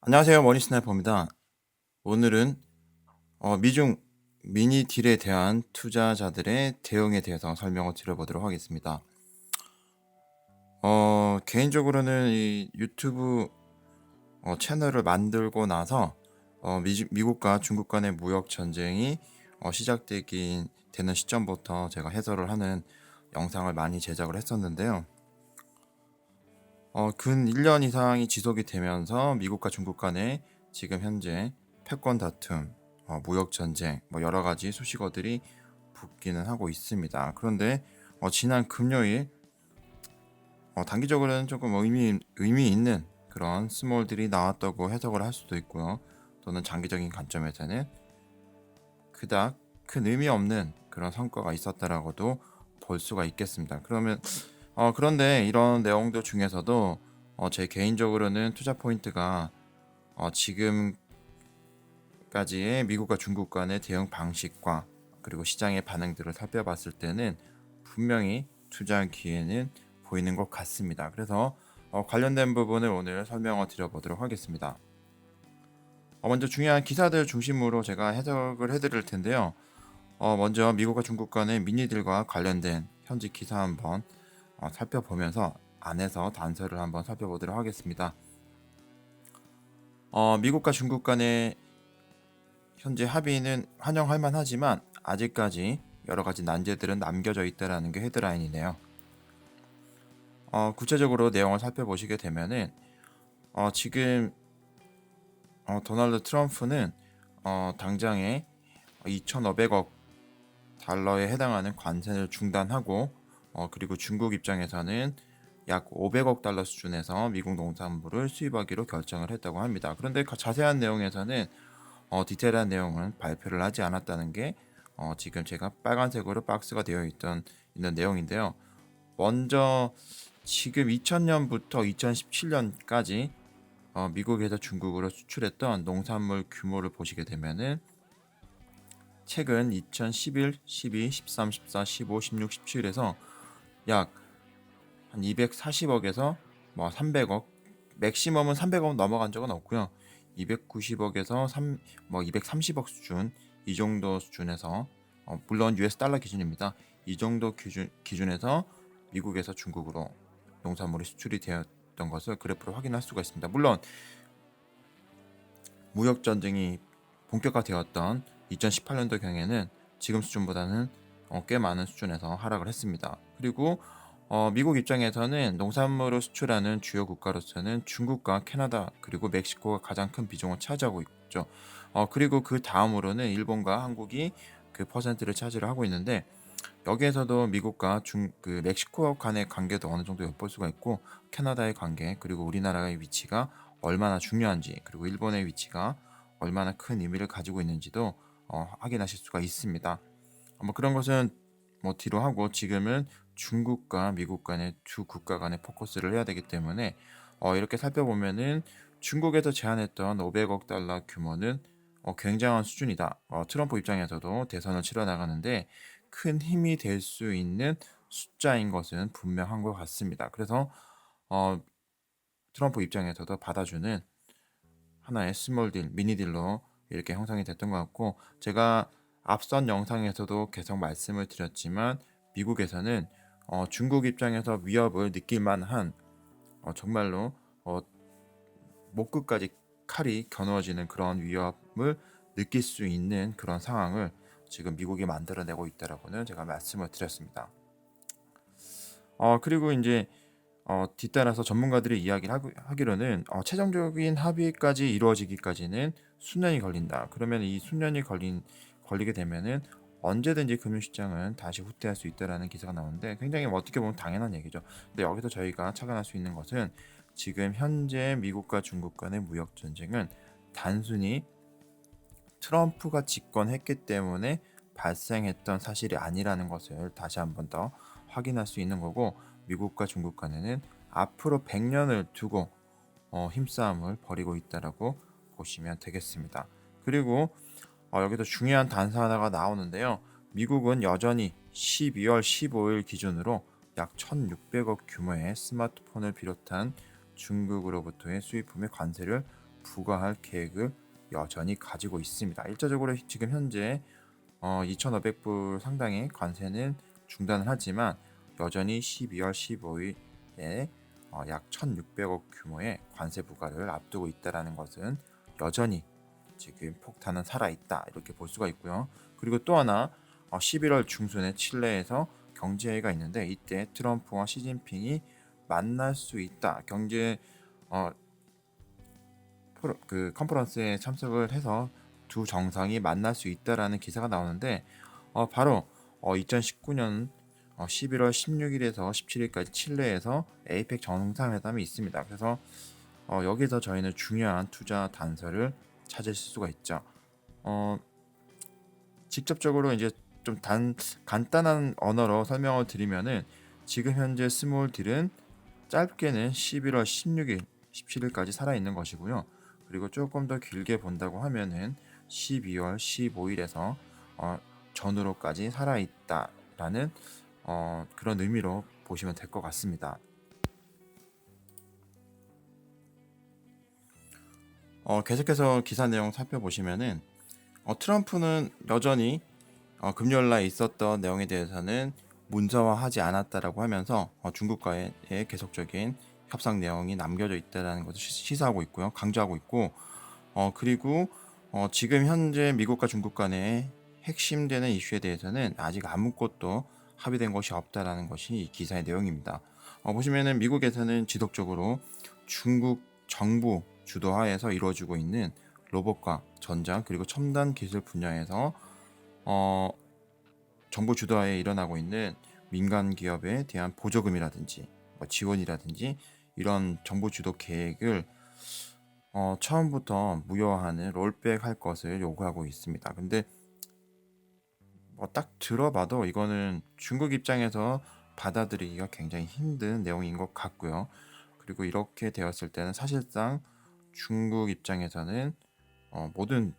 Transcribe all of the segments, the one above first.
안녕하세요. 머니 스나이퍼입니다. 오늘은 미중 미니 딜에 대한 투자자들의 대응에 대해서 설명을 드려보도록 하겠습니다. 개인적으로는 이 유튜브 채널을 만들고 나서 미국과 중국 간의 무역 전쟁이 시작되긴 되는 시점부터 제가 해설을 하는 영상을 많이 제작을 했었는데요. 근 1년 이상이 지속이 되면서 미국과 중국 간에 지금 현재 패권 다툼, 무역 전쟁, 뭐 여러 가지 수식어들이 붙기는 하고 있습니다. 그런데 지난 금요일 단기적으로는 조금 의미 있는 그런 스몰들이 나왔다고 해석을 할 수도 있고요. 또는 장기적인 관점에서는 그닥 큰 의미 없는 그런 성과가 있었다라고도 볼 수가 있겠습니다. 그런데 이런 내용들 중에서도 제 개인적으로는 투자 포인트가 지금까지의 미국과 중국 간의 대응 방식과 그리고 시장의 반응들을 살펴봤을 때는 분명히 투자 기회는 보이는 것 같습니다. 그래서 관련된 부분을 오늘 설명을 드려보도록 하겠습니다. 먼저 중요한 기사들 중심으로 제가 해석을 해드릴 텐데요. 먼저 미국과 중국 간의 미니딜과 관련된 현지 기사 한번 살펴보면서 안에서 단서를 한번 살펴보도록 하겠습니다. 미국과 중국 간의 현재 합의는 환영할 만하지만 아직까지 여러 가지 난제들은 남겨져 있다라는 게 헤드라인이네요. 구체적으로 내용을 살펴보시게 되면은 지금 도널드 트럼프는 당장에 2,500억 달러에 해당하는 관세를 중단하고 그리고 중국 입장에서는 약 500억 달러 수준에서 미국 농산물을 수입하기로 결정을 했다고 합니다. 그런데 자세한 내용에서는 디테일한 내용은 발표를 하지 않았다는 게 지금 제가 빨간색으로 박스가 있는 내용인데요. 먼저 지금 2000년부터 2017년까지 미국에서 중국으로 수출했던 농산물 규모를 보시게 되면은 최근 2011, 12, 13, 14, 15, 16, 17에서 약 한 240억에서 뭐 300억, 맥시멈은 300억 넘어간 적은 없고요. 290억에서 230억 수준, 이 정도 수준에서 물론 US 달러 기준입니다. 이 정도 기준에서 미국에서 중국으로 농산물이 수출이 되었던 것을 그래프로 확인할 수가 있습니다. 물론 무역 전쟁이 본격화되었던 2018년도 경에는 지금 수준보다는 꽤 많은 수준에서 하락을 했습니다. 그리고 미국 입장에서는 농산물을 수출하는 주요 국가로서는 중국과 캐나다 그리고 멕시코가 가장 큰 비중을 차지하고 있죠. 그리고 그 다음으로는 일본과 한국이 그 퍼센트를 차지를 하고 있는데 여기에서도 미국과 멕시코 간의 관계도 어느 정도 엿볼 수가 있고 캐나다의 관계 그리고 우리나라의 위치가 얼마나 중요한지 그리고 일본의 위치가 얼마나 큰 의미를 가지고 있는지도 확인하실 수가 있습니다. 뭐 그런 것은 뭐 뒤로 하고 지금은 중국과 미국 간의 두 국가 간의 포커스를 해야 되기 때문에 이렇게 살펴보면은 중국에서 제안했던 500억 달러 규모는 굉장한 수준이다. 트럼프 입장에서도 대선을 치러 나가는데 큰 힘이 될 수 있는 숫자인 것은 분명한 것 같습니다. 그래서 트럼프 입장에서도 받아주는 하나의 스몰 딜, 미니 딜로 이렇게 형성이 됐던 것 같고 제가 앞선 영상에서도 계속 말씀을 드렸지만 미국에서는 중국 입장에서 위협을 느낄 만한 정말로 목끝까지 칼이 겨누어지는 그런 위협을 느낄 수 있는 그런 상황을 지금 미국이 만들어내고 있다라고는 제가 말씀을 드렸습니다. 그리고 이제 뒤따라서 전문가들이 이야기를 하기로는 최종적인 합의까지 이루어지기까지는 수년이 걸린다. 그러면 이 수년이 걸리게 되면은 언제든지 금융시장은 다시 후퇴할 수 있다라는 기사가 나오는데 굉장히 어떻게 보면 당연한 얘기죠. 근데 여기서 저희가 착안할 수 있는 것은 지금 현재 미국과 중국 간의 무역 전쟁은 단순히 트럼프가 집권했기 때문에 발생했던 사실이 아니라는 것을 다시 한 번 더 확인할 수 있는 거고 미국과 중국 간에는 앞으로 100년을 두고 힘싸움을 벌이고 있다라고 보시면 되겠습니다. 그리고 여기서 중요한 단서 하나가 나오는데요. 미국은 여전히 12월 15일 기준으로 약 1,600억 규모의 스마트폰을 비롯한 중국으로부터의 수입품의 관세를 부과할 계획을 여전히 가지고 있습니다. 일차적으로 지금 현재 2,500불 상당의 관세는 중단을 하지만 여전히 12월 15일에 약 1,600억 규모의 관세 부과를 앞두고 있다는 것은 여전히 지금 폭탄은 살아있다 이렇게 볼 수가 있고요. 그리고 또 하나 11월 중순에 칠레에서 경제회의가 있는데 이때 트럼프와 시진핑이 만날 수 있다. 경제 그 컨퍼런스에 참석을 해서 두 정상이 만날 수 있다라는 기사가 나오는데 바로 2019년 11월 16일에서 17일까지 칠레에서 에이펙 정상회담이 있습니다. 그래서 여기서 저희는 중요한 투자 단서를 찾을 수가 있죠. 직접적으로 이제 좀 간단한 언어로 설명을 드리면은 지금 현재 스몰 딜은 짧게는 11월 16일, 17일까지 살아있는 것이고요. 그리고 조금 더 길게 본다고 하면은 12월 15일에서 전후로까지 살아있다라는 그런 의미로 보시면 될 것 같습니다. 계속해서 기사 내용 살펴보시면은 트럼프는 여전히 금요일날 있었던 내용에 대해서는 문서화하지 않았다라고 하면서 중국과의 계속적인 협상 내용이 남겨져 있다는 것을 시사하고 있고요, 강조하고 있고 그리고 지금 현재 미국과 중국 간의 핵심되는 이슈에 대해서는 아직 아무것도 합의된 것이 없다라는 것이 이 기사의 내용입니다. 보시면은 미국에서는 지속적으로 중국 정부 주도하에서 이루어지고 있는 로봇과 전장 그리고 첨단 기술 분야에서 정부 주도하에 일어나고 있는 민간 기업에 대한 보조금이라든지 지원이라든지 이런 정부 주도 계획을 처음부터 무효화하는 롤백 할 것을 요구하고 있습니다. 근데 딱 들어봐도 이거는 중국 입장에서 받아들이기가 굉장히 힘든 내용인 것 같고요. 그리고 이렇게 되었을 때는 사실상 중국 입장에서는 모든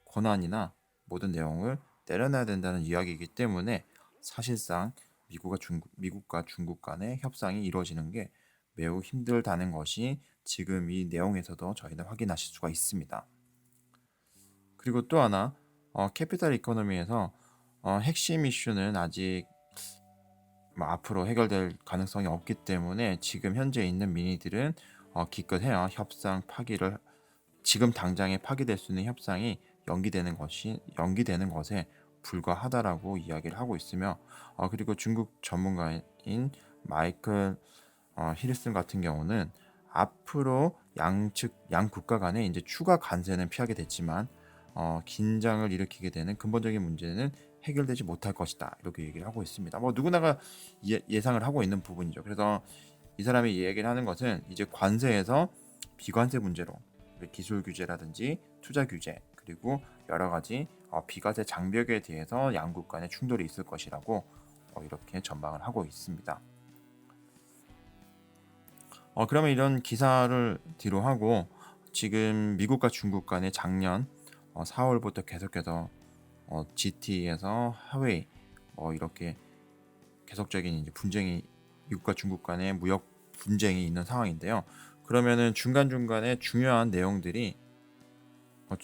권한이나 모든 내용을 내려놔야 된다는 이야기이기 때문에 사실상 미국과 중국 간의 협상이 이루어지는 게 매우 힘들다는 것이 지금 이 내용에서도 저희는 확인하실 수가 있습니다. 그리고 또 하나 캐피탈 이코노미에서 핵심 이슈는 아직 앞으로 해결될 가능성이 없기 때문에 지금 현재 있는 민의들은 기껏해야 협상 파기를 지금 당장에 파기될 수 있는 협상이 연기되는 것에 불과하다라고 이야기를 하고 있으며 그리고 중국 전문가인 마이클 히리슨 같은 경우는 앞으로 양 국가 간에 이제 추가 관세는 피하게 됐지만 긴장을 일으키게 되는 근본적인 문제는 해결되지 못할 것이다 이렇게 얘기를 하고 있습니다. 누구나가 예상을 하고 있는 부분이죠. 그래서 이 사람이 얘기를 하는 것은 이제 관세에서 비관세 문제로 기술 규제라든지 투자 규제 그리고 여러 가지 비과세 장벽에 대해서 양국 간의 충돌이 있을 것이라고 이렇게 전망을 하고 있습니다. 그러면 이런 기사를 뒤로 하고 지금 미국과 중국 간의 작년 4월부터 계속해서 GT에서 하웨이 이렇게 계속적인 이제 분쟁이 미국과 중국 간의 무역 분쟁이 있는 상황인데요. 그러면은 중간중간에 중요한 내용들이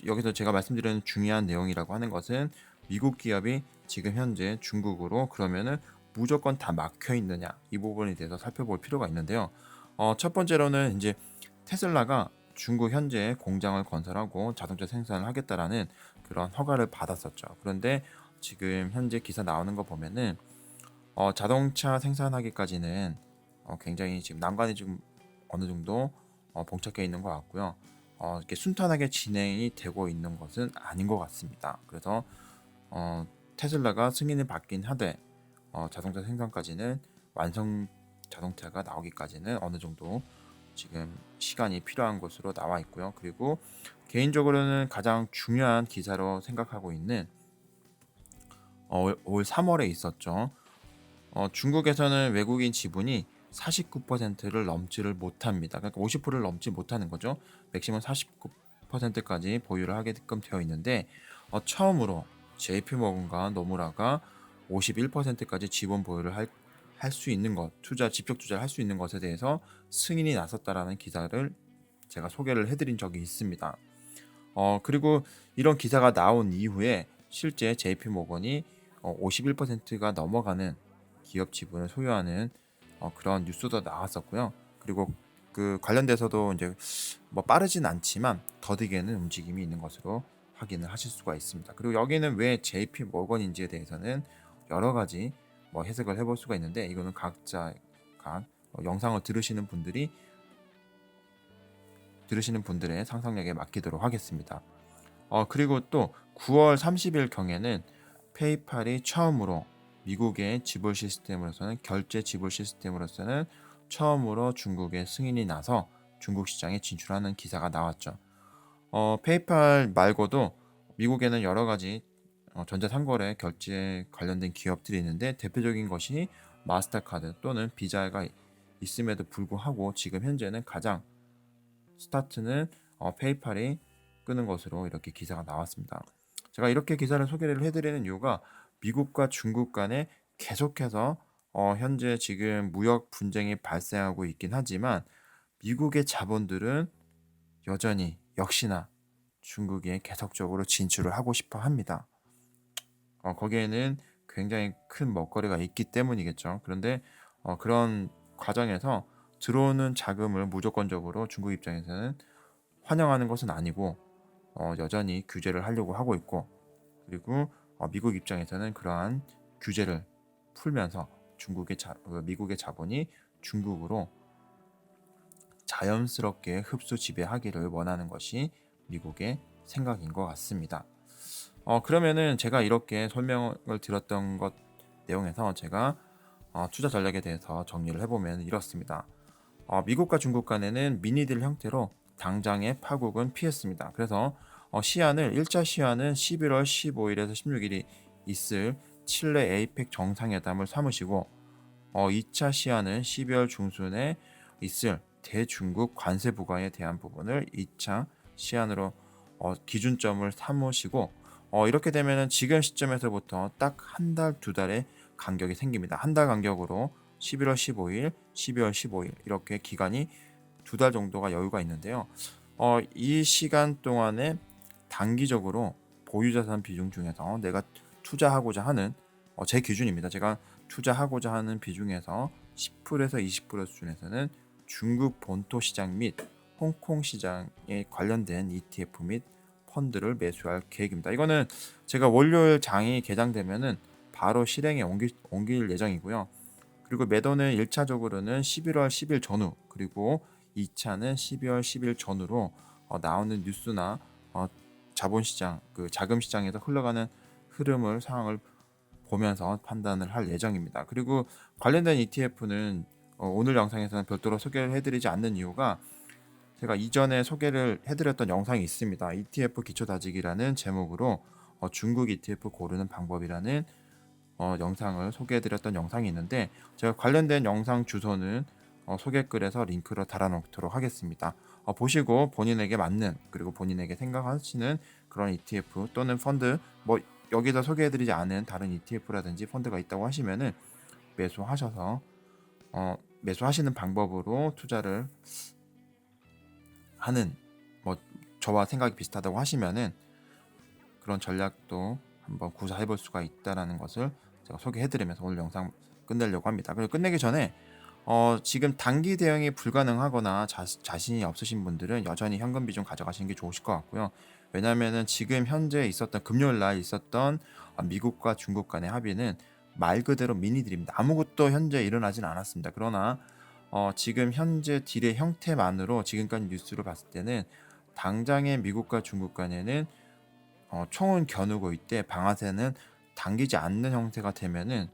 여기서 제가 말씀드리는 중요한 내용이라고 하는 것은 미국 기업이 지금 현재 중국으로 그러면은 무조건 다 막혀 있느냐 이 부분에 대해서 살펴볼 필요가 있는데요. 첫 번째로는 이제 테슬라가 중국 현재 공장을 건설하고 자동차 생산을 하겠다라는 그런 허가를 받았었죠. 그런데 지금 현재 기사 나오는 거 보면은 자동차 생산하기까지는 굉장히 지금 난관이 좀 어느 정도 봉착해 있는 것 같고요. 이렇게 순탄하게 진행이 되고 있는 것은 아닌 것 같습니다. 그래서 테슬라가 승인을 받긴 하되 자동차 생산까지는 완성 자동차가 나오기까지는 어느 정도 지금 시간이 필요한 것으로 나와 있고요. 그리고 개인적으로는 가장 중요한 기사로 생각하고 있는 올 3월에 있었죠. 중국에서는 외국인 지분이 49%를 넘지를 못합니다. 그러니까 50%를 넘지 못하는 거죠. 맥시멈 49%까지 보유를 하게끔 되어 있는데 처음으로 JP모건과 노무라가 51%까지 지분 보유를 할 수 있는 것, 직접 투자를 할 수 있는 것에 대해서 승인이 나섰다라는 기사를 제가 소개를 해드린 적이 있습니다. 그리고 이런 기사가 나온 이후에 실제 JP모건이 51%가 넘어가는 기업 지분을 소유하는 그런 뉴스도 나왔었고요. 그리고 그 관련돼서도 이제 뭐 빠르진 않지만 더디게는 움직임이 있는 것으로 확인을 하실 수가 있습니다. 그리고 여기는 왜 JP모건인지에 대해서는 여러 가지 뭐 해석을 해볼 수가 있는데, 이거는 각자 영상을 들으시는 분들의 상상력에 맡기도록 하겠습니다. 그리고 또 9월 30일 경에는 페이팔이 처음으로 미국의 지불 시스템으로서는, 결제 지불 시스템으로서는 처음으로 중국에 승인이 나서 중국 시장에 진출하는 기사가 나왔죠. 페이팔 말고도 미국에는 여러 가지 전자상거래 결제 관련된 기업들이 있는데, 대표적인 것이 마스터카드 또는 비자가 있음에도 불구하고 지금 현재는 가장 스타트는 페이팔이 끄는 것으로 이렇게 기사가 나왔습니다. 제가 이렇게 기사를 소개를 해드리는 이유가 미국과 중국 간에 계속해서 현재 지금 무역 분쟁이 발생하고 있긴 하지만 미국의 자본들은 여전히 역시나 중국에 계속적으로 진출을 하고 싶어 합니다. 거기에는 굉장히 큰 먹거리가 있기 때문이겠죠. 그런데 그런 과정에서 들어오는 자금을 무조건적으로 중국 입장에서는 환영하는 것은 아니고 여전히 규제를 하려고 하고 있고, 그리고 미국 입장에서는 그러한 규제를 풀면서 미국의 자본이 중국으로 자연스럽게 흡수 지배하기를 원하는 것이 미국의 생각인 것 같습니다. 그러면은 제가 이렇게 설명을 드렸던 것 내용에서 제가 투자 전략에 대해서 정리를 해보면 이렇습니다. 미국과 중국 간에는 미니딜 형태로 당장의 파국은 피했습니다. 그래서 1차 시한은 11월 15일에서 16일이 있을 칠레 에이펙 정상회담을 삼으시고, 2차 시한은 12월 중순에 있을 대중국 관세 부과에 대한 부분을 2차 시한으로 기준점을 삼으시고, 이렇게 되면 지금 시점에서부터 딱 한 달, 두 달의 간격이 생깁니다. 한 달 간격으로 11월 15일, 12월 15일 이렇게 기간이 두 달 정도가 여유가 있는데요. 이 시간 동안에 단기적으로 보유자산 비중 중에서 내가 투자하고자 하는 제 기준입니다. 제가 투자하고자 하는 비중에서 10%에서 20% 수준에서는 중국 본토 시장 및 홍콩 시장에 관련된 ETF 및 펀드를 매수할 계획입니다. 이거는 제가 월요일 장이 개장되면은 바로 실행에 옮길 예정이고요. 그리고 매도는 1차적으로는 11월 10일 전후, 그리고 2차는 12월 10일 전후로 나오는 뉴스나 자본시장, 그 자금시장에서 흘러가는 흐름을 상황을 보면서 판단을 할 예정입니다. 그리고 관련된 ETF는 오늘 영상에서는 별도로 소개를 해드리지 않는 이유가, 제가 이전에 소개를 해드렸던 영상이 있습니다. ETF 기초다지기라는 제목으로 중국 ETF 고르는 방법이라는 영상을 소개해드렸던 영상이 있는데, 제가 관련된 영상 주소는 소개글에서 링크로 달아놓도록 하겠습니다. 보시고 본인에게 맞는, 그리고 본인에게 생각하시는 그런 ETF 또는 펀드, 뭐 여기서 소개해드리지 않은 다른 ETF라든지 펀드가 있다고 하시면은 매수하시는 방법으로 투자를 하는, 뭐 저와 생각이 비슷하다고 하시면은 그런 전략도 한번 구사해 볼 수가 있다라는 것을 제가 소개해드리면서 오늘 영상 끝내려고 합니다. 그리고 끝내기 전에 지금 단기 대응이 불가능하거나 자신이 없으신 분들은 여전히 현금 비중 가져가시는 게 좋으실 것 같고요. 왜냐하면은 지금 현재 있었던 금요일 날 있었던 미국과 중국 간의 합의는 말 그대로 미니딜입니다. 아무것도 현재 일어나진 않았습니다. 그러나 지금 현재 딜의 형태만으로 지금까지 뉴스를 봤을 때는 당장의 미국과 중국 간에는 총은 겨누고 있대 방아쇠는 당기지 않는 형태가 되면은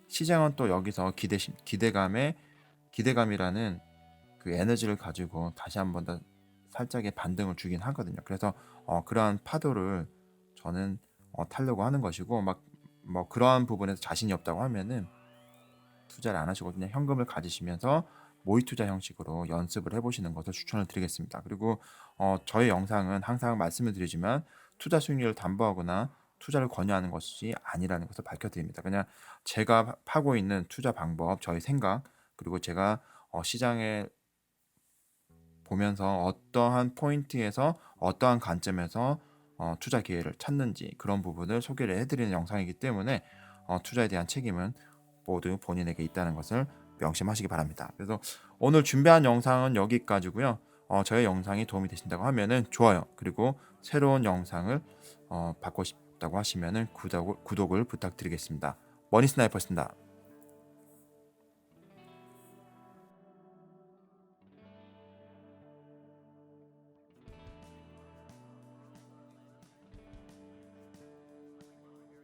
시장은 또 여기서 기대감이라는 그 에너지를 가지고 다시 한번 더 살짝의 반등을 주긴 하거든요. 그래서 그러한 파도를 저는 타려고 하는 것이고, 뭐 그러한 부분에서 자신이 없다고 하면은 투자를 안 하시고 그냥 현금을 가지시면서 모의 투자 형식으로 연습을 해보시는 것을 추천을 드리겠습니다. 그리고 저의 영상은 항상 말씀을 드리지만 투자 수익률을 담보하거나 투자를 권유하는 것이 아니라는 것을 밝혀드립니다. 그냥 제가 하고 있는 투자 방법, 저의 생각, 그리고 제가 시장에 보면서 어떠한 포인트에서 어떠한 관점에서 투자 기회를 찾는지 그런 부분을 소개를 해드리는 영상이기 때문에 투자에 대한 책임은 모두 본인에게 있다는 것을 명심하시기 바랍니다. 그래서 오늘 준비한 영상은 여기까지고요. 저의 영상이 도움이 되신다고 하면은 좋아요, 그리고 새로운 영상을 받고 싶다고 하시면은 구독을 부탁드리겠습니다. 머니 스나이퍼였습니다.